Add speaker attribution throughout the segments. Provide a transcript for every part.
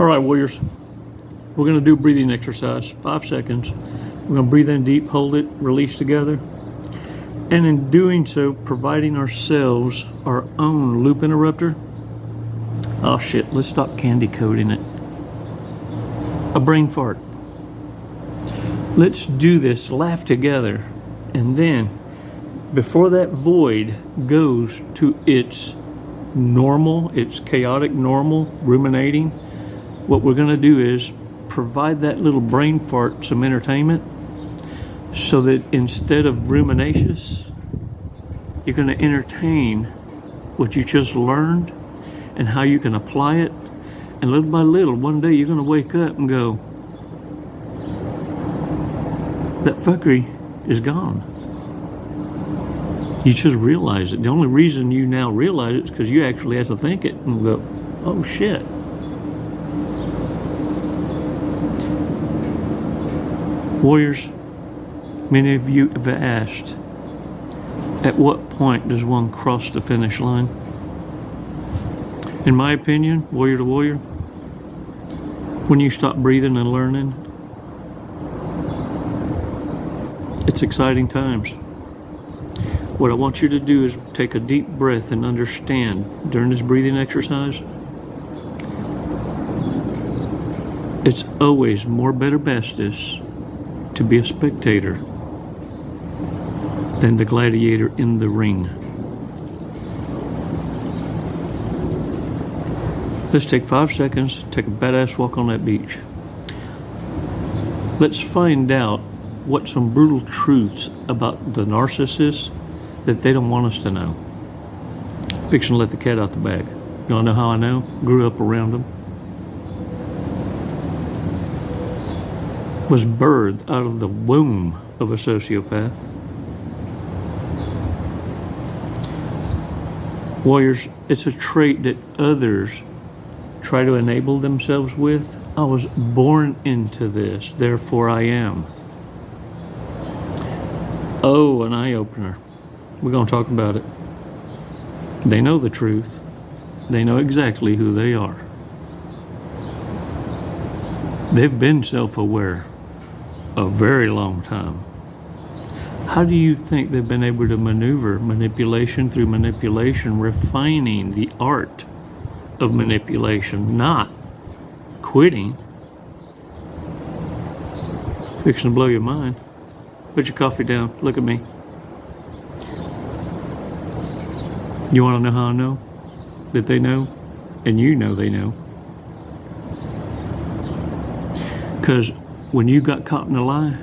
Speaker 1: All right, warriors. We're going to do a breathing exercise, 5 seconds. We're going to breathe in deep, hold it, release together. And in doing so, providing ourselves our own loop interrupter. Oh shit, let's stop candy coating it. A brain fart. Let's do this, laugh together. And then, before that void goes to its normal, its chaotic normal, ruminating, what we're going to do is provide that little brain fart some entertainment so that instead of ruminacious, you're going to entertain what you just learned and how you can apply it. And little by little, one day you're going to wake up and go, that fuckery is gone. You just realize it. The only reason you now realize it is because you actually have to think it and go, oh shit. Warriors, many of you have asked, at what point does one cross the finish line? In my opinion, warrior to warrior, when you stop breathing and learning, it's exciting times. What I want you to do is take a deep breath and understand during this breathing exercise, it's always more better bestest to be a spectator than the gladiator in the ring. Let's take 5 seconds, take a badass walk on that beach. Let's find out what some brutal truths about the narcissist that they don't want us to know. Fixing to let the cat out the bag. You wanna know how I know? Grew up around them. Was birthed out of the womb of a sociopath. Warriors, it's a trait that others try to enable themselves with. I was born into this, therefore I am. Oh, an eye-opener. We're going to talk about it. They know the truth. They know exactly who they are. They've been self-aware a very long time. How do you think they've been able to maneuver manipulation through manipulation, refining the art of manipulation, not quitting? Fixing to blow your mind. Put your coffee down. Look at me. You want to know how I know that they know? And you know they know. Because when you got caught in a lie,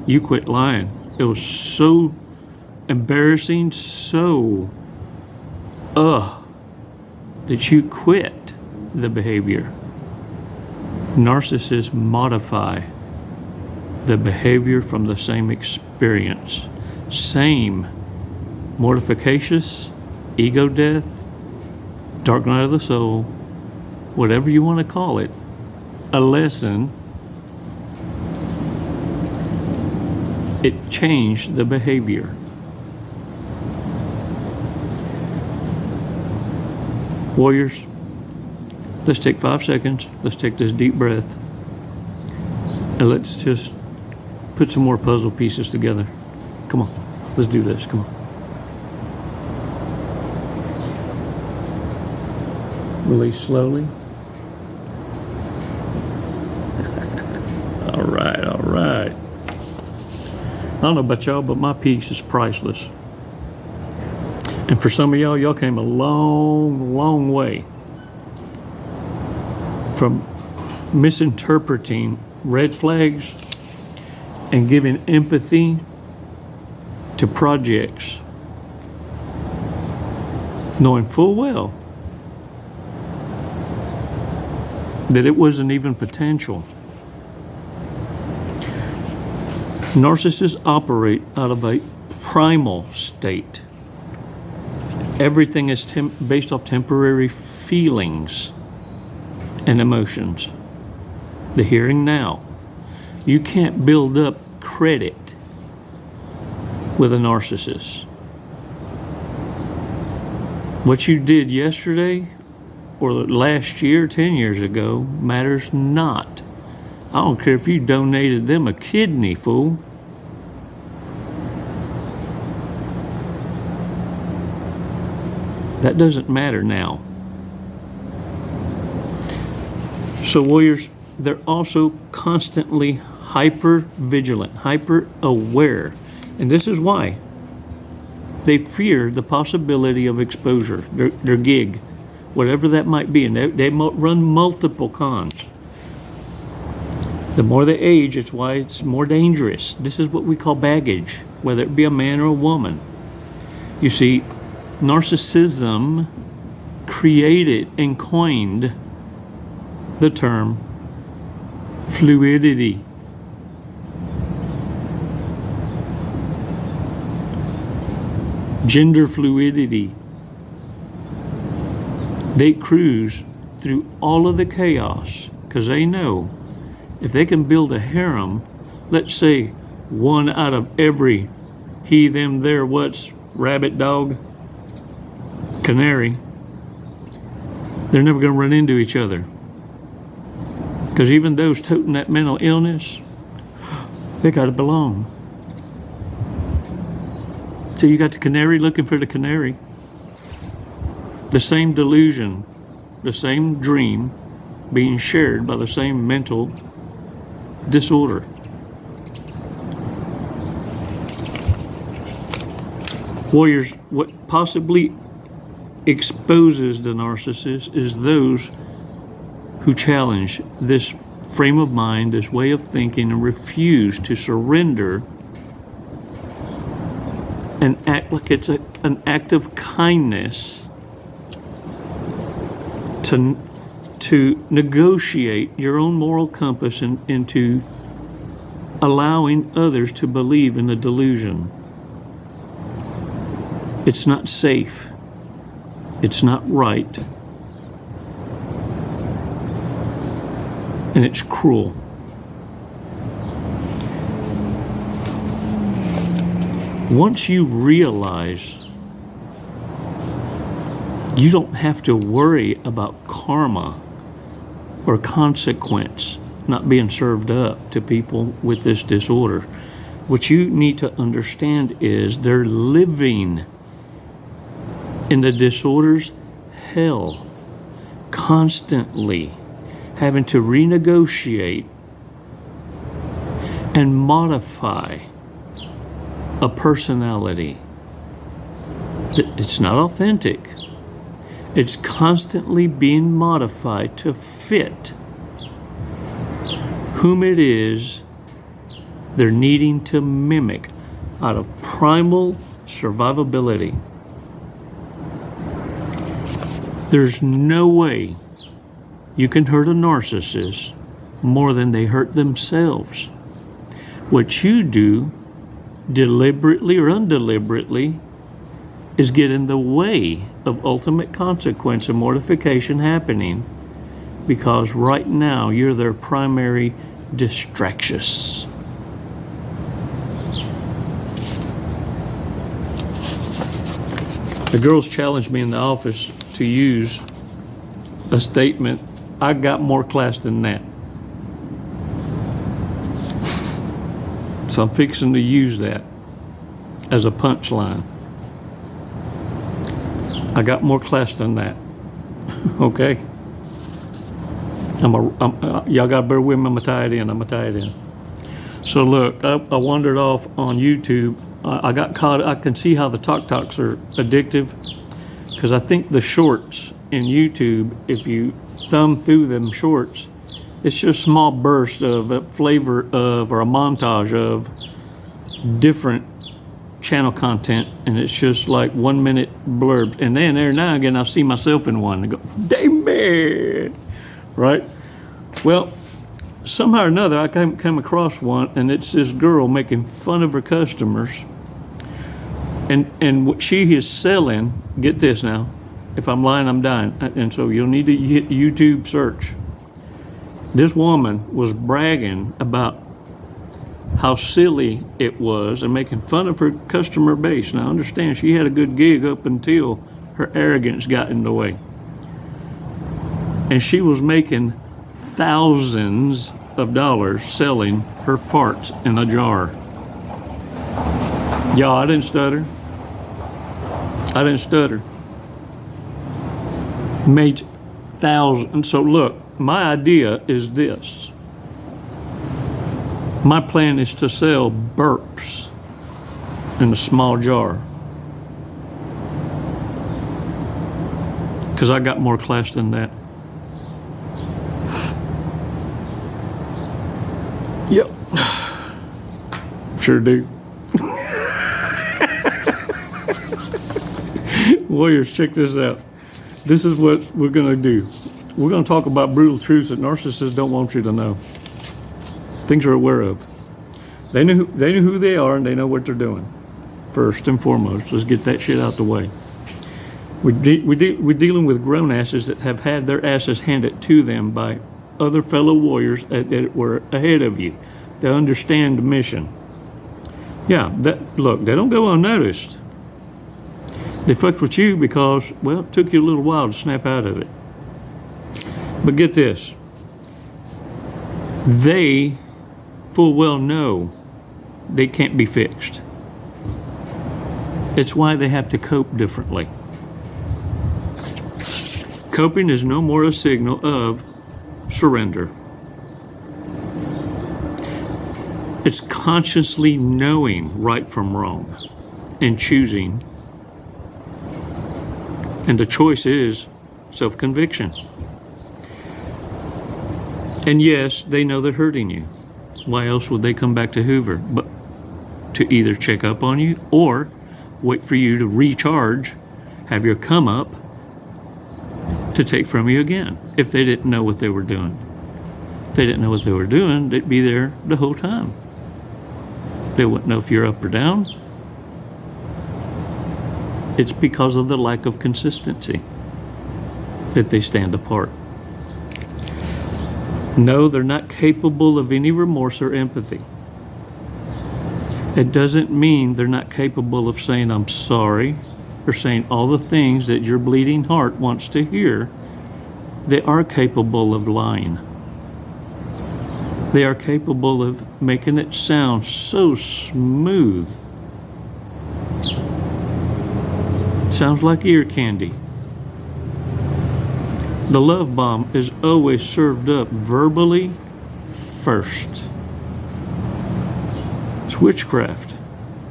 Speaker 1: you quit lying. It was so embarrassing, so that you quit the behavior. Narcissists modify the behavior from the same experience. Same mortificacious, ego death, dark night of the soul, whatever you want to call it, a lesson. It changed the behavior. Warriors, let's take 5 seconds. Let's take this deep breath. And let's just put some more puzzle pieces together. Come on, let's do this. Come on. Release slowly. All right, all right. I don't know about y'all, but my peace is priceless. And for some of y'all came a long, long way from misinterpreting red flags and giving empathy to projects, knowing full well that it wasn't even potential. Narcissists operate out of a primal state. Everything is based off temporary feelings and emotions. The here and now. You can't build up credit with a narcissist. What you did yesterday or last year, 10 years ago, matters not. I don't care if you donated them a kidney, fool. That doesn't matter now. So warriors, they're also constantly hyper vigilant, hyper aware. And this is why. They fear the possibility of exposure, their gig, whatever that might be. And they run multiple cons. The more they age, it's why it's more dangerous. This is what we call baggage, whether it be a man or a woman. You see, narcissism created and coined the term fluidity. Gender fluidity. They cruise through all of the chaos because they know if they can build a harem, let's say one out of every he, them, their, what's, rabbit, dog, canary, they're never going to run into each other. Because even those toting that mental illness, they got to belong. So you got the canary looking for the canary. The same delusion, the same dream being shared by the same mental disorder. Warriors, what possibly exposes the narcissist is those who challenge this frame of mind, this way of thinking, and refuse to surrender and act like it's an act of kindness to negotiate your own moral compass into allowing others to believe in the delusion. It's not safe. It's not right. And it's cruel. Once you realize you don't have to worry about karma or consequence not being served up to people with this disorder, what you need to understand is they're living in the disorder's hell, constantly having to renegotiate and modify a personality. It's not authentic. It's constantly being modified to fit whom it is they're needing to mimic out of primal survivability. There's no way you can hurt a narcissist more than they hurt themselves. What you do, deliberately or undeliberately, is get in the way of ultimate consequence and mortification happening, because right now you're their primary distractious. The girls challenged me in the office to use a statement, I got more class than that. So I'm fixing to use that as a punchline. I got more class than that. Okay? Y'all gotta bear with me, I'm gonna tie it in. So look, I wandered off on YouTube. I got caught, I can see how the talks are addictive, because I think the shorts in YouTube, if you thumb through them shorts, it's just small bursts of a flavor of, or a montage of different channel content, and it's just like 1 minute blurbs. And then every now and again, I'll see myself in one and go, damn it, right? Well, somehow or another, I come across one, and it's this girl making fun of her customers. And what she is selling, get this now, if I'm lying, I'm dying. And so you'll need to hit YouTube search. This woman was bragging about how silly it was and making fun of her customer base. Now understand, she had a good gig up until her arrogance got in the way. And she was making thousands of dollars selling her farts in a jar. Y'all, I didn't stutter. I didn't stutter. Made thousands. So look, my idea is this. My plan is to sell burps in a small jar. Because I got more class than that. Yep. Sure do. Warriors, check this out. This is what we're going to do. We're going to talk about brutal truths that narcissists don't want you to know. Things you're aware of. They know who they are, and they know what they're doing. First and foremost, let's get that shit out the way. We're dealing with grown asses that have had their asses handed to them by other fellow warriors that were ahead of you. They understand the mission. Yeah, look, they don't go unnoticed. They fucked with you because, well, it took you a little while to snap out of it. But get this. They full well know they can't be fixed. It's why they have to cope differently. Coping is no more a signal of surrender. It's consciously knowing right from wrong and choosing. And the choice is self-conviction. And yes, they know they're hurting you. Why else would they come back to Hoover? But to either check up on you or wait for you to recharge, have your come up to take from you again. If they didn't know what they were doing. If they didn't know what they were doing, they'd be there the whole time. They wouldn't know if you're up or down. It's because of the lack of consistency that they stand apart. No, they're not capable of any remorse or empathy. It doesn't mean they're not capable of saying, I'm sorry, or saying all the things that your bleeding heart wants to hear. They are capable of lying. They are capable of making it sound so smooth. It sounds like ear candy. The love bomb is always served up verbally first. It's witchcraft.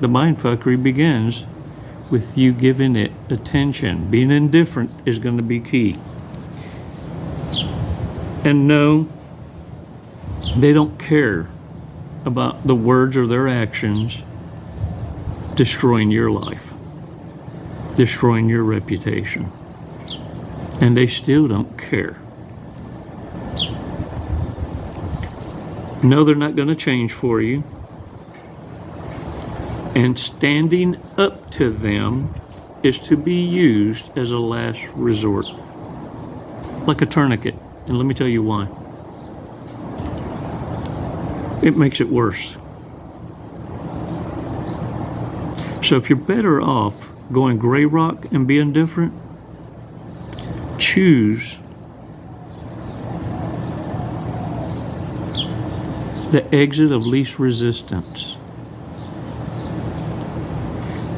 Speaker 1: The mindfuckery begins with you giving it attention. Being indifferent is going to be key. And no, they don't care about the words or their actions destroying your life, destroying your reputation. And they still don't care. No, they're not going to change for you. And standing up to them is to be used as a last resort. Like a tourniquet. And let me tell you why. It makes it worse. So if you're better off going gray rock and being different, choose the exit of least resistance.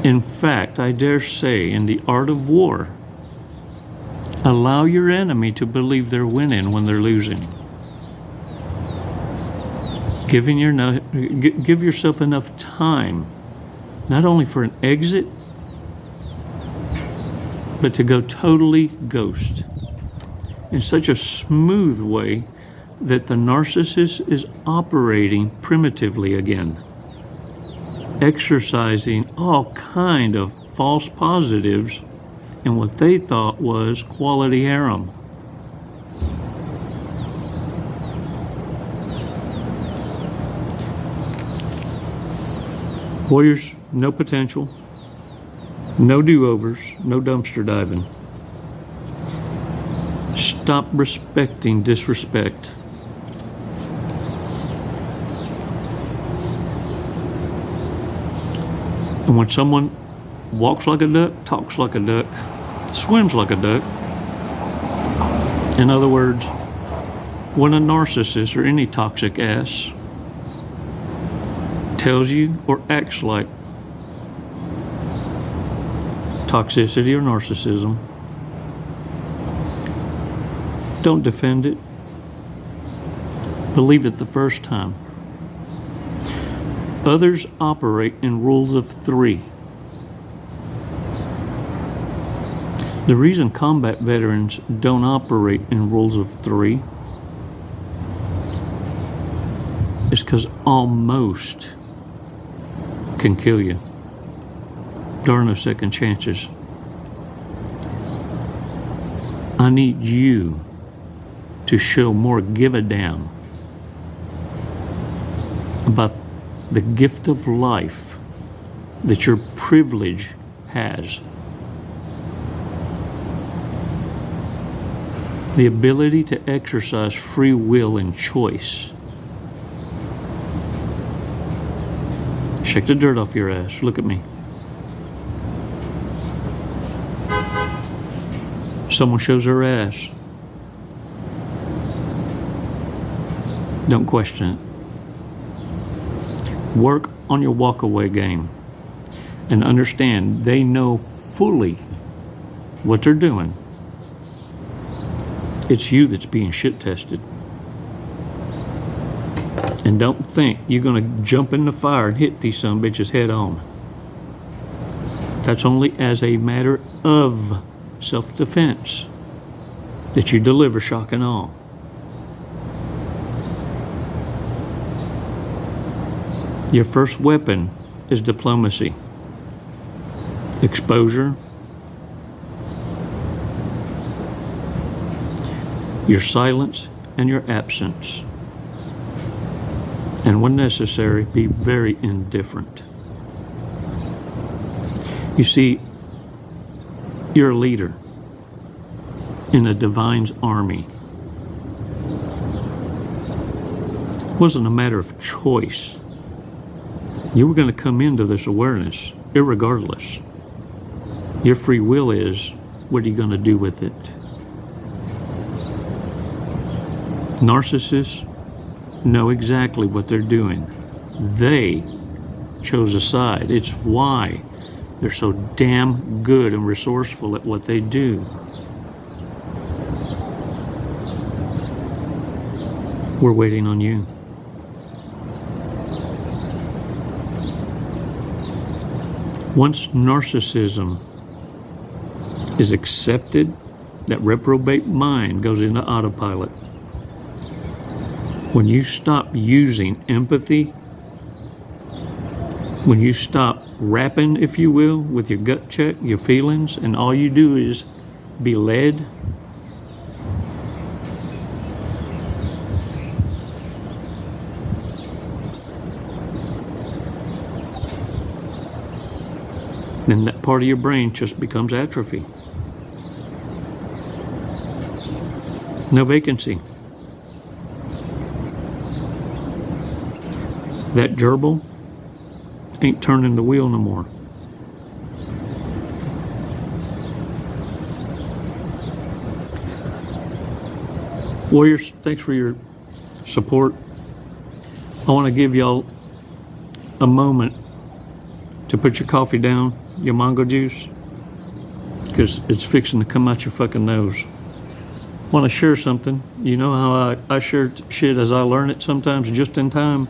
Speaker 1: In fact, I dare say, in the art of war, allow your enemy to believe they're winning when they're losing. Give yourself enough time, not only for an exit, but to go totally ghost in such a smooth way that the narcissist is operating primitively again, exercising all kind of false positives in what they thought was quality harem. Warriors, no potential, no do-overs, no dumpster diving. Stop respecting disrespect. And when someone walks like a duck, talks like a duck, swims like a duck, In other words, when a narcissist or any toxic ass tells you or acts like toxicity or narcissism, don't defend it. Believe it the first time. Others operate in rules of three. The reason combat veterans don't operate in rules of three is because almost can kill you. There are no second chances. I need you to show more give a damn about the gift of life that your privilege has. The ability to exercise free will and choice. Shake the dirt off your ass. Look at me. Someone shows her ass. Don't question it. Work on your walk-away game and understand they know fully what they're doing. It's you that's being shit tested. And don't think you're going to jump in the fire and hit these son bitches head on. That's only as a matter of self-defense that you deliver shock and awe. Your first weapon is diplomacy, exposure, your silence and your absence, and when necessary, be very indifferent. You see, you're a leader in a divine's army. It wasn't a matter of choice. You were going to come into this awareness irregardless. Your free will is, what are you going to do with it? Narcissists know exactly what they're doing. They chose a side. It's why they're so damn good and resourceful at what they do. We're waiting on you. Once narcissism is accepted, that reprobate mind goes into autopilot. When you stop using empathy, when you stop rapping, if you will, with your gut check, your feelings, and all you do is be led, then that part of your brain just becomes atrophy. No vacancy. That gerbil ain't turning the wheel no more. Warriors, thanks for your support. I want to give y'all a moment to put your coffee down, your mango juice, because it's fixing to come out your fucking nose. I want to share something. You know how I share shit as I learn it sometimes, just in time.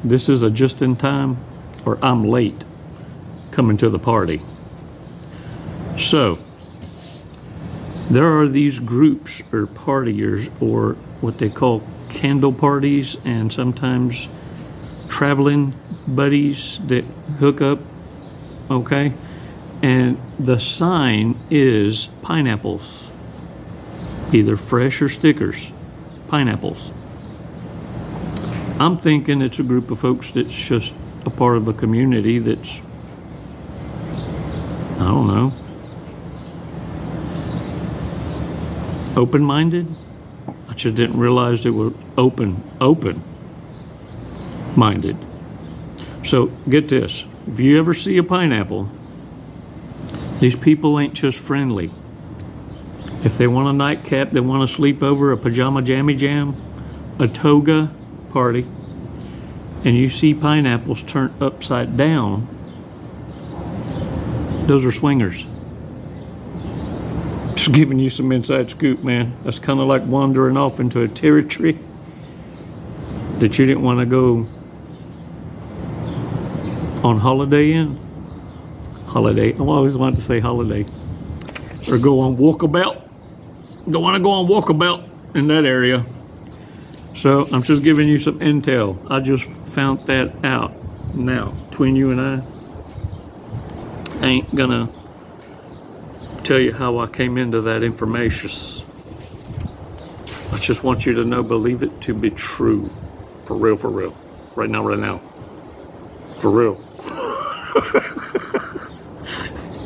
Speaker 1: This is a just in time, or I'm late coming to the party. So, there are these groups or partiers, or what they call candle parties, and sometimes traveling buddies that hook up, okay? And the sign is pineapples, either fresh or stickers, pineapples. I'm thinking it's a group of folks that's just a part of a community that's, I don't know, open-minded. I just didn't realize it was open-minded. So get this, if you ever see a pineapple, these people ain't just friendly. If they want a nightcap, they want to sleep over, a pajama jammy jam, a toga party, and you see pineapples turned upside down, those are swingers. Just giving you some inside scoop, man. That's kind of like wandering off into a territory that you didn't want to go on holiday in. Holiday. I always wanted to say holiday. Or go on walkabout. Don't want to go on walkabout in that area. So I'm just giving you some intel. I just found that out. Now, between you and I ain't gonna tell you how I came into that information. I just want you to know, believe it to be true. For real, for real. Right now, right now. For real.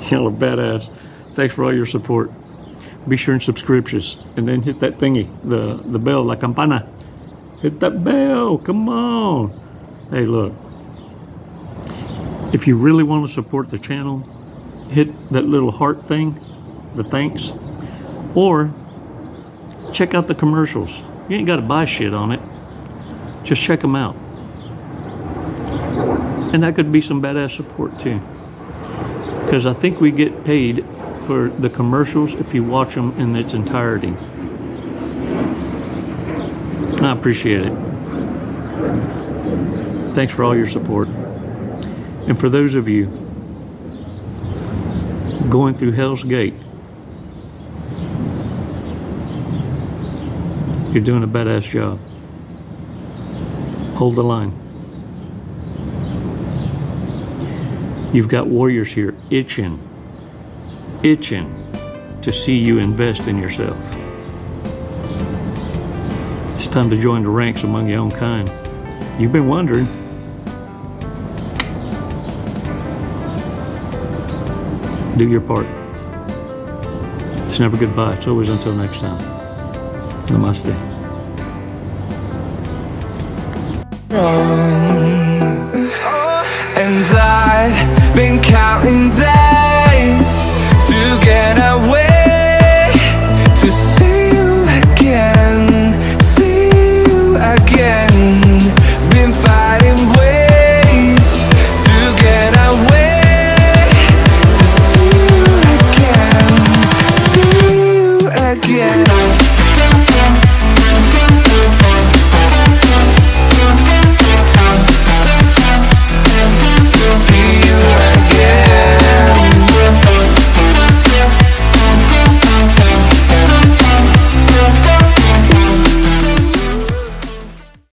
Speaker 1: Y'all are badass. Thanks for all your support. Be sure and subscribe us, and then hit that thingy, the bell, la campana. Hit that bell, come on. Hey, look. If you really want to support the channel, hit that little heart thing, the thanks, or check out the commercials. You ain't got to buy shit on it. Just check them out. And that could be some badass support too. Because I think we get paid for the commercials if you watch them in its entirety. I appreciate it. Thanks for all your support. And for those of you going through Hell's Gate, you're doing a badass job. Hold the line. You've got warriors here itching to see you invest in yourself. It's time to join the ranks among your own kind. You've been wondering. Do your part. It's never goodbye. It's always until next time. Namaste.
Speaker 2: And